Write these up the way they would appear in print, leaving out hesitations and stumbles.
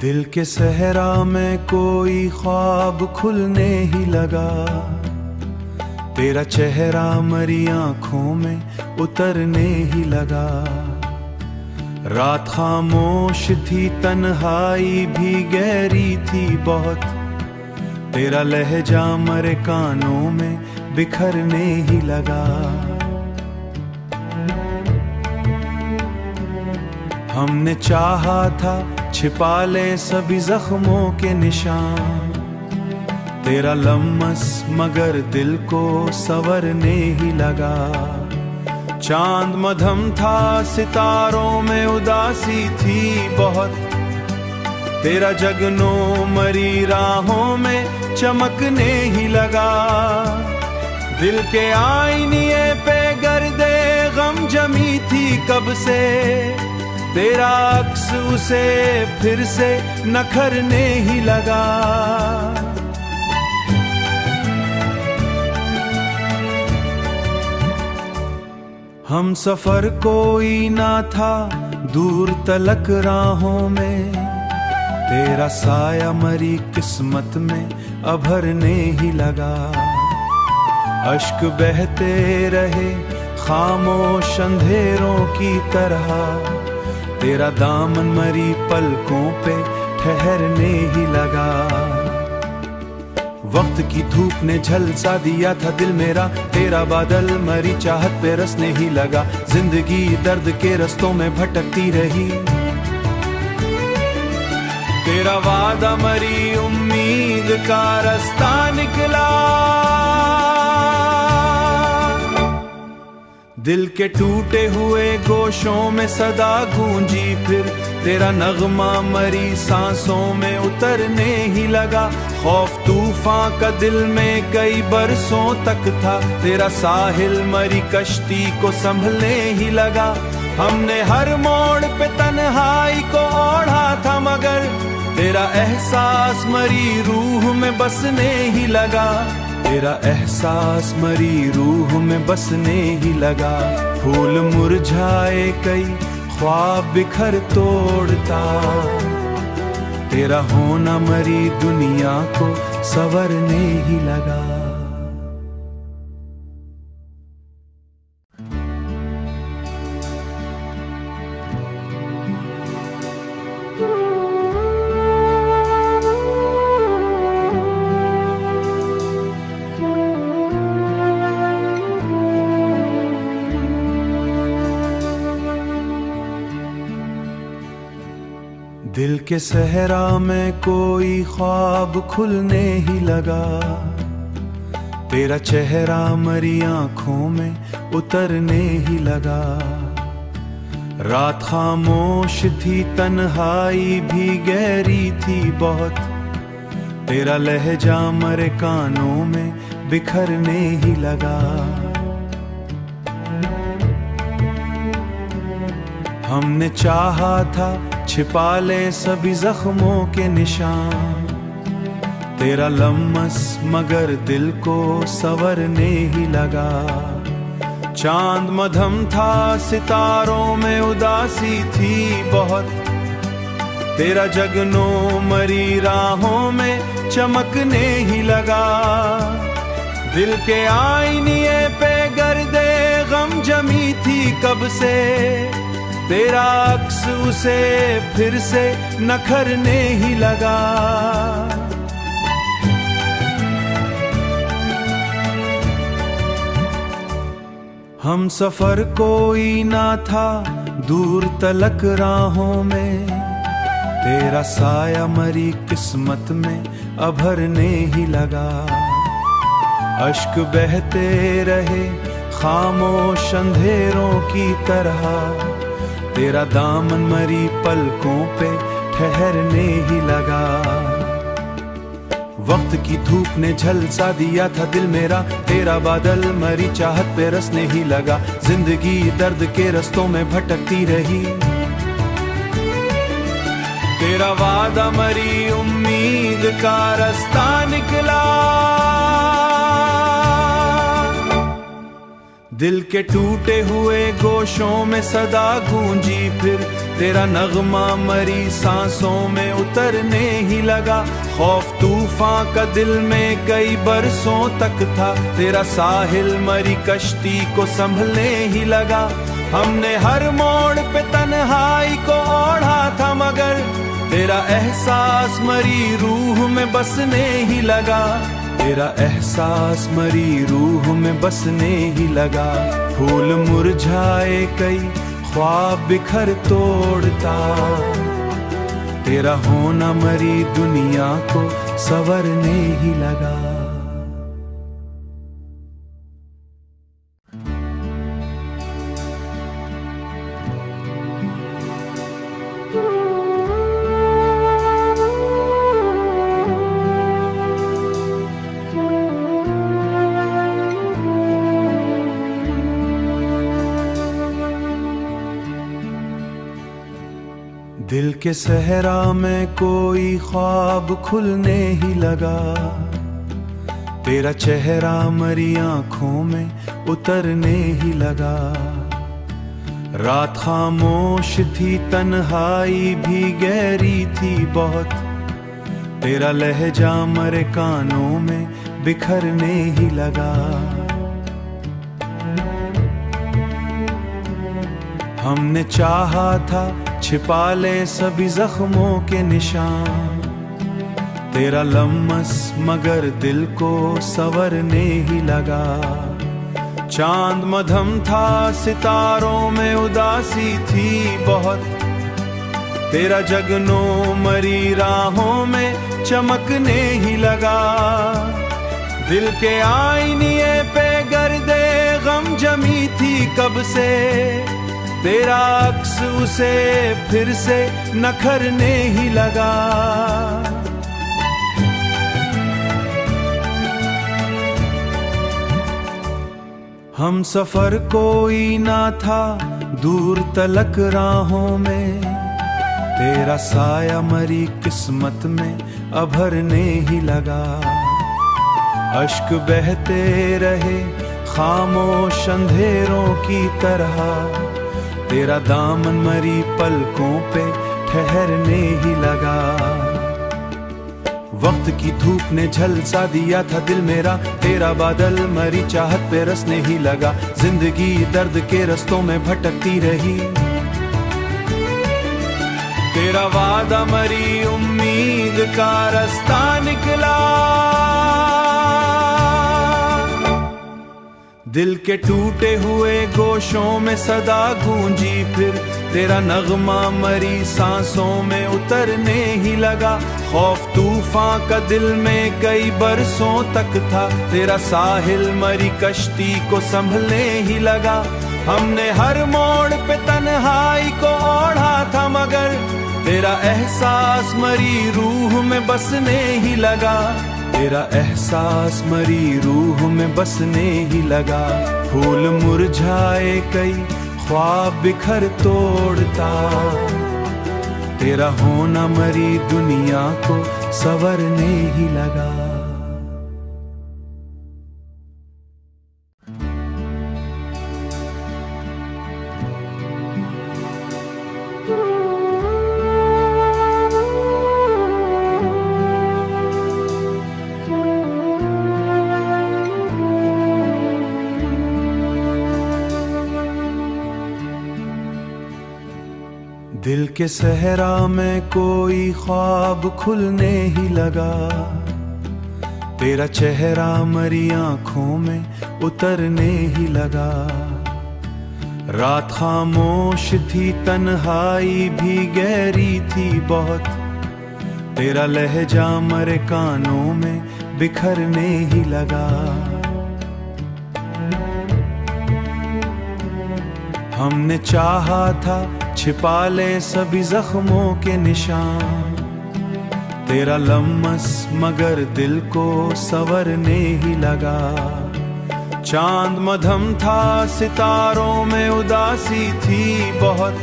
दिल के सहरा में कोई ख्वाब खुलने ही लगा, तेरा चेहरा मरी आंखों में उतरने ही लगा। रात खामोश थी, तन्हाई भी गहरी थी बहुत, तेरा लहजा मरे कानों में बिखरने ही लगा। हमने चाहा था छिपा ले सभी जख्मों के निशान, तेरा लम्स मगर दिल को संवरने ही लगा। चांद मधम था, सितारों में उदासी थी बहुत, तेरा जगनो मरी राहों में चमकने ही लगा। दिल के आईने पे गर्दे गम जमी थी कब से, तेरा अक्स उसे फिर से नखरने ही लगा। हम सफर कोई ना था दूर तलक राहों में, तेरा साया मरी किस्मत में अभरने ही लगा। अश्क बहते रहे खामोश अंधेरों की तरह, तेरा दामन मरी पलकों पे ठहरने ही लगा। वक्त की धूप ने झलसा दिया था दिल मेरा, तेरा बादल मरी चाहत पे रसने ही लगा। जिंदगी दर्द के रस्तों में भटकती रही, तेरा वादा मरी उम्मीद का रास्ता निकला। दिल के टूटे हुए गोशों में सदा गूंजी फिर, तेरा नगमा मरी सांसों में उतरने ही लगा। खौफ तूफान का दिल में कई बरसों तक था, तेरा साहिल मरी कश्ती को संभलने ही लगा। हमने हर मोड़ पे तन्हाई को ओढ़ा था मगर, तेरा एहसास मरी रूह में बसने ही लगा। तेरा एहसास मरी रूह में बसने ही लगा। फूल मुरझाए कई ख्वाब बिखर तोड़ता, तेरा होना मरी दुनिया को संवरने ही लगा। दिल के सहरा में कोई ख्वाब खुलने ही लगा, तेरा चेहरा मरी आंखों में उतरने ही लगा। रात खामोश थी, तन्हाई भी गहरी थी बहुत, तेरा लहजा मरे कानों में बिखरने ही लगा। हमने चाहा था छिपा ले सभी जख्मों के निशान, तेरा लम्स मगर दिल को संवरने ही लगा। चांद मधम था, सितारों में उदासी थी बहुत, तेरा जगनो मरी राहों में चमकने ही लगा। दिल के आईने पे गर्दे गम जमी थी कब से, तेरा अक्स उसे फिर से नखरने ही लगा। हम सफर कोई ना था दूर तलक राहों में, तेरा साया मरी किस्मत में अभरने ही लगा। अश्क बहते रहे खामोश अंधेरों की तरह, तेरा दामन मरी पलकों पे ठहरने ही लगा। वक्त की धूप ने झलसा दिया था दिल मेरा, तेरा बादल मरी चाहत पे रसने ही लगा। जिंदगी दर्द के रस्तों में भटकती रही, तेरा वादा मरी उम्मीद का रास्ता निकला। दिल के टूटे हुए गोशों में सदा गूंजी फिर तेरा नगमा मरी सांसों में उतरने ही लगा। खौफ तूफान का दिल में कई बरसों तक था, तेरा साहिल मरी कश्ती को संभलने ही लगा। हमने हर मोड़ पे तन्हाई को ओढ़ा था, मगर तेरा एहसास मरी रूह में बसने ही लगा। तेरा एहसास मरी रूह में बसने ही लगा। फूल मुरझाए कई ख्वाब बिखर तोड़ता, तेरा होना मरी दुनिया को संवरने ही लगा। दिल के सहरा में कोई ख्वाब खुलने ही लगा, तेरा चेहरा मरी आंखों में उतरने ही लगा। रात खामोश थी, तन्हाई भी गहरी थी बहुत, तेरा लहजा मरे कानों में बिखरने ही लगा। हमने चाहा था छिपा ले सभी जख्मों के निशान, तेरा लम्स मगर दिल को संवरने ही लगा। चांद मधम था, सितारों में उदासी थी बहुत, तेरा जगनो मरी राहों में चमकने ही लगा। दिल के आईने पे गर्दे गम जमी थी कब से, तेरा अक्स उसे फिर से नखरने ही लगा। हम सफर कोई ना था दूर तलक राहों में, तेरा साया मरी किस्मत में अभरने ही लगा। अश्क बहते रहे खामोश अंधेरों की तरह, तेरा दामन मरी पलकों पे ठहरने ही लगा। वक्त की धूप ने झलसा दिया था दिल मेरा, तेरा बादल मरी चाहत पे रसने ही लगा। जिंदगी दर्द के रस्तों में भटकती रही, तेरा वादा मरी उम्मीद का रास्ता निकला। दिल के टूटे हुए गोशों में सदा गूंजी फिर तेरा नगमा मरी सांसों में उतरने ही लगा। खौफ तूफान का दिल में कई बरसों तक था, तेरा साहिल मरी कश्ती को संभलने ही लगा। हमने हर मोड़ पे तन्हाई को ओढ़ा था, मगर तेरा एहसास मरी रूह में बसने ही लगा। तेरा एहसास मरी रूह में बसने ही लगा। फूल मुरझाए कई ख्वाब बिखर तोड़ता, तेरा होना मरी दुनिया को संवरने ही लगा। दिल के सहरा में कोई ख्वाब खुलने ही लगा, तेरा चेहरा मरी आंखों में उतरने ही लगा। रात खामोश थी, तन्हाई भी गहरी थी बहुत, तेरा लहजा मरे कानों में बिखरने ही लगा। हमने चाहा था छिपा ले सभी जख्मों के निशान, तेरा लम्स मगर दिल को संवरने ही लगा। चांद मधम था, सितारों में उदासी थी बहुत,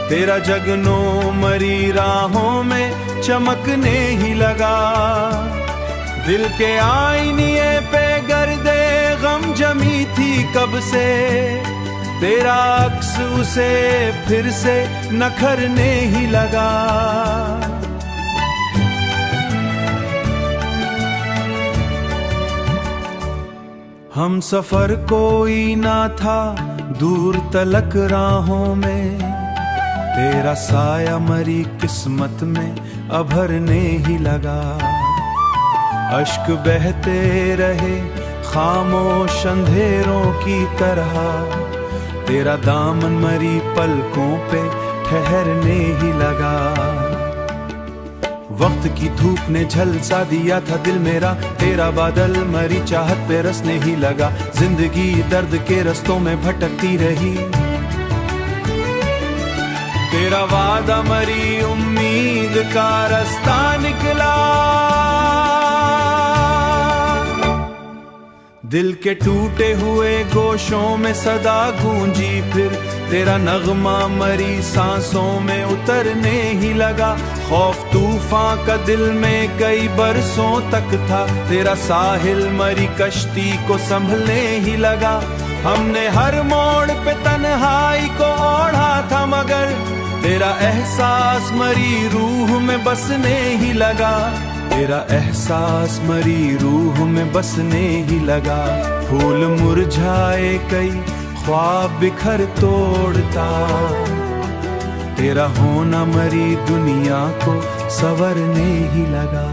तेरा जगनो मरी राहों में चमकने ही लगा। दिल के आईने पे गर्दे गम जमी थी कब से, तेरा अक्स उसे फिर से नखरने ही लगा। हम सफर कोई ना था दूर तलक राहों में, तेरा साया मरी किस्मत में अभरने ही लगा। अश्क बहते रहे खामोश अंधेरों की तरह, तेरा दामन मरी पलकों पे ठहरने ही लगा। वक्त की धूप ने झलसा दिया था दिल मेरा, तेरा बादल मरी चाहत पे रसने ही लगा। जिंदगी दर्द के रस्तों में भटकती रही, तेरा वादा मरी उम्मीद का रास्ता निकला। दिल के टूटे हुए गोशों में सदा गूंजी फिर, तेरा नगमा मरी सांसों में उतरने ही लगा। खौफ तूफान का दिल में कई बरसों तक था, तेरा साहिल मरी कश्ती को संभलने ही लगा। हमने हर मोड़ पे तन्हाई को ओढ़ा था, मगर तेरा एहसास मरी रूह में बसने ही लगा। तेरा एहसास मरी रूह में बसने ही लगा। फूल मुरझाए कई ख्वाब बिखर तोड़ता, तेरा होना मरी दुनिया को संवरने ही लगा।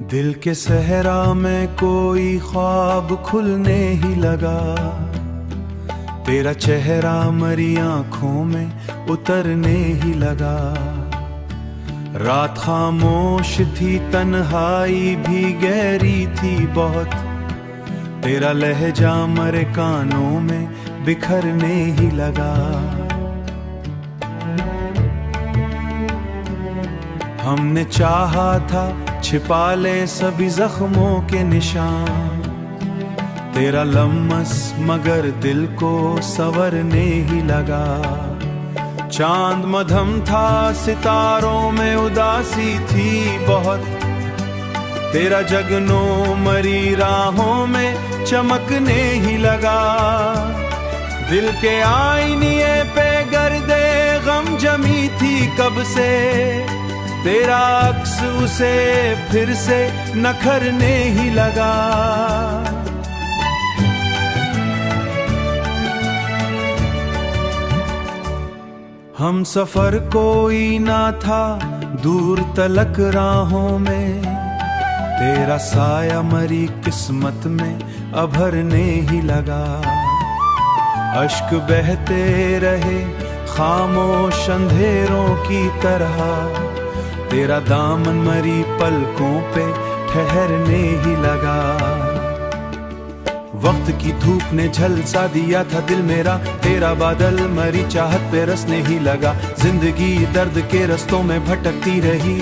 दिल के सहरा में कोई ख्वाब खुलने ही लगा, तेरा चेहरा मरी आंखों में उतरने ही लगा। रात खामोश थी, तन्हाई भी गहरी थी बहुत, तेरा लहजा मरे कानों में बिखरने ही लगा। हमने चाहा था छिपा ले सभी जख्मों के निशान, तेरा लम्स मगर दिल को संवरने ही लगा। चांद मधम था, सितारों में उदासी थी बहुत, तेरा जगनो मरी राहों में चमकने ही लगा। दिल के आईने पे गर्दे गम जमी थी कब से, तेरा अक्स उसे फिर से नखरने ही लगा। हम सफर कोई ना था दूर तलक राहों में, तेरा साया मरी किस्मत में अभरने ही लगा। अश्क बहते रहे खामोश अंधेरों की तरह, तेरा दामन मरी पलकों पे ठहरने ही लगा। वक्त की धूप ने झलसा दिया था दिल मेरा, तेरा बादल मरी चाहत पे रसने ही लगा। जिंदगी दर्द के रस्तों में भटकती रही,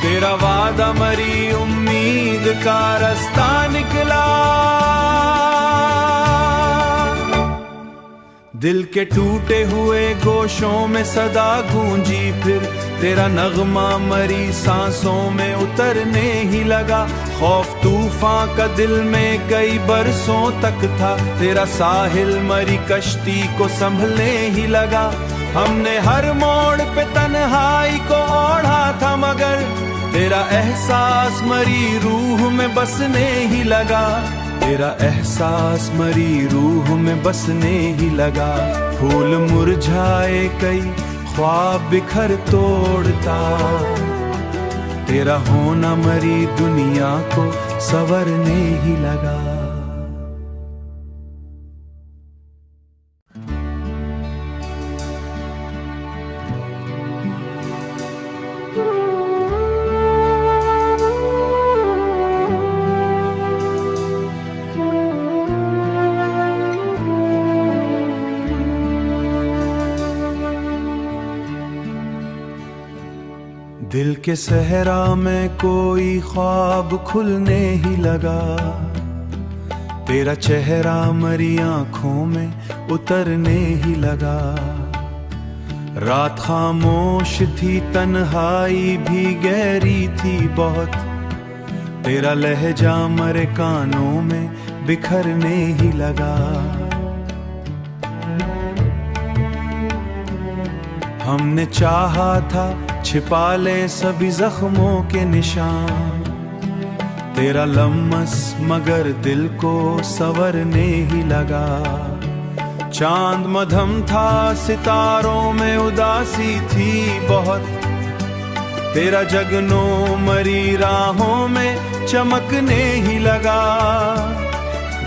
तेरा वादा मरी उम्मीद का रास्ता निकला। दिल के टूटे हुए गोशों में सदा गूंजी फिर, तेरा नगमा मरी सांसों में उतरने ही लगा। खौफ तूफान का दिल में कई बरसों तक था, तेरा साहिल मरी कश्ती को संभलने ही लगा। हमने हर मोड़ पे तन्हाई को ओढ़ा था, मगर तेरा एहसास मरी रूह में बसने ही लगा। तेरा एहसास मरी रूह में बसने ही लगा। फूल मुरझाए कई ख्वाब बिखर तोड़ता, तेरा होना मरी दुनिया को संवरने ही लगा। दिल के सहरा में कोई ख्वाब खुलने ही लगा, तेरा चेहरा मरी आंखों में उतरने ही लगा। रात खामोश थी, तन्हाई भी गहरी थी बहुत, तेरा लहजा मरे कानों में बिखरने ही लगा। हमने चाहा था छिपा ले सभी जख्मों के निशान, तेरा लम्स मगर दिल को संवरने ही लगा। चांद मधम था, सितारों में उदासी थी बहुत, तेरा जगनो मरी राहों में चमकने ही लगा।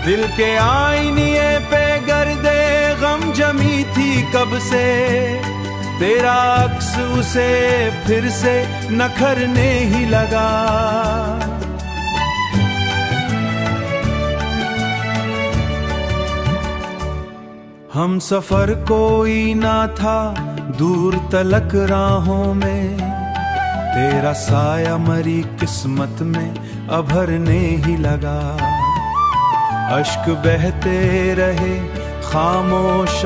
दिल के आईने पे गर्दे गम जमी थी कब से, तेरा अक्स उसे फिर से नखरने ही लगा। हम सफर कोई ना था दूर तलक राहों में, तेरा साया मरी किस्मत में अभरने ही लगा। अश्क बहते रहे खामोश